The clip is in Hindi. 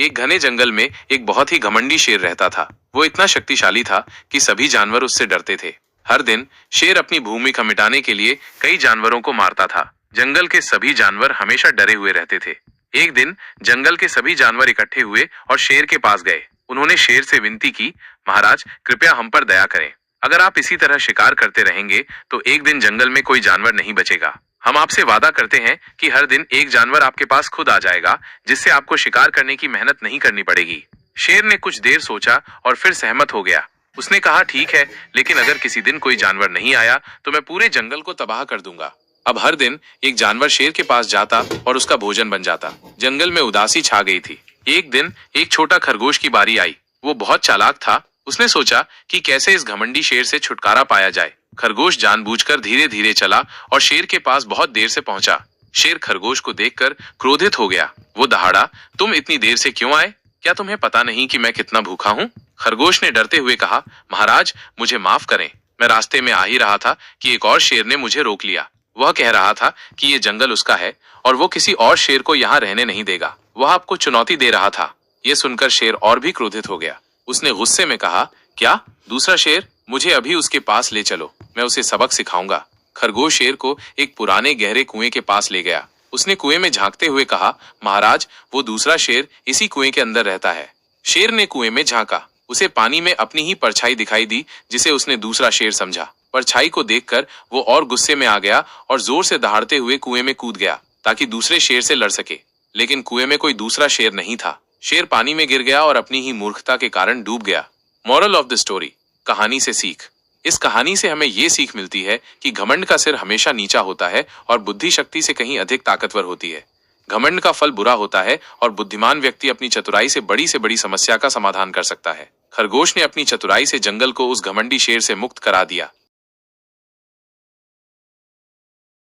एक घने जंगल में एक बहुत ही घमंडी शेर रहता था। वो इतना शक्तिशाली था कि सभी जानवर उससे डरते थे। हर दिन शेर अपनी भूमि को मिटाने के लिए कई जानवरों को मारता था। जंगल के सभी जानवर हमेशा डरे हुए रहते थे। एक दिन जंगल के सभी जानवर इकट्ठे हुए और शेर के पास गए। उन्होंने शेर से विनती की, महाराज कृपया हम पर दया करें। अगर आप इसी तरह शिकार करते रहेंगे तो एक दिन जंगल में कोई जानवर नहीं बचेगा। हम आपसे वादा करते हैं कि हर दिन एक जानवर आपके पास खुद आ जाएगा, जिससे आपको शिकार करने की मेहनत नहीं करनी पड़ेगी। शेर ने कुछ देर सोचा और फिर सहमत हो गया। उसने कहा, ठीक है, लेकिन अगर किसी दिन कोई जानवर नहीं आया तो मैं पूरे जंगल को तबाह कर दूंगा। अब हर दिन एक जानवर शेर के पास जाता और उसका भोजन बन जाता। जंगल में उदासी छा गई थी। एक दिन एक छोटा खरगोश की बारी आई। वो बहुत चालाक था। उसने सोचा कि कैसे इस घमंडी शेर से छुटकारा पाया जाए। खरगोश जानबूझकर धीरे धीरे चला और शेर के पास बहुत देर से पहुंचा। शेर खरगोश को देखकर क्रोधित हो गया। वो दहाड़ा, तुम इतनी देर से क्यों आए? क्या तुम्हें पता नहीं कि मैं कितना भूखा हूँ? खरगोश ने डरते हुए कहा, महाराज मुझे माफ करें, मैं रास्ते में आ ही रहा था कि एक और शेर ने मुझे रोक लिया। वह कह रहा था कि ये जंगल उसका है और वो किसी और शेर को यहाँ रहने नहीं देगा। वह आपको चुनौती दे रहा था। ये सुनकर शेर और भी क्रोधित हो गया। उसने गुस्से में कहा, क्या दूसरा शेर? मुझे अभी उसके पास ले चलो, मैं उसे सबक सिखाऊंगा। खरगोश शेर को एक पुराने गहरे कुएं के पास ले गया। उसने कुएं में झांकते हुए कहा, महाराज वो दूसरा शेर इसी कुएं के अंदर रहता है। शेर ने कुएं में झांका। उसे पानी में अपनी ही परछाई दिखाई दी, जिसे उसने दूसरा शेर समझा। परछाई को देखकर वो और गुस्से में आ गया और जोर से दहाड़ते हुए कुएं में कूद गया ताकि दूसरे शेर से लड़ सके। लेकिन कुएं में कोई दूसरा शेर नहीं था। शेर पानी में गिर गया और अपनी ही मूर्खता के कारण डूब गया। मॉरल ऑफ द स्टोरी, कहानी से सीख। इस कहानी से हमें ये सीख मिलती है कि घमंड का सिर हमेशा नीचा होता है और बुद्धि शक्ति से कहीं अधिक ताकतवर होती है। घमंड का फल बुरा होता है और बुद्धिमान व्यक्ति अपनी चतुराई से बड़ी समस्या का समाधान कर सकता है। खरगोश ने अपनी चतुराई से जंगल को उस घमंडी शेर से मुक्त करा दिया।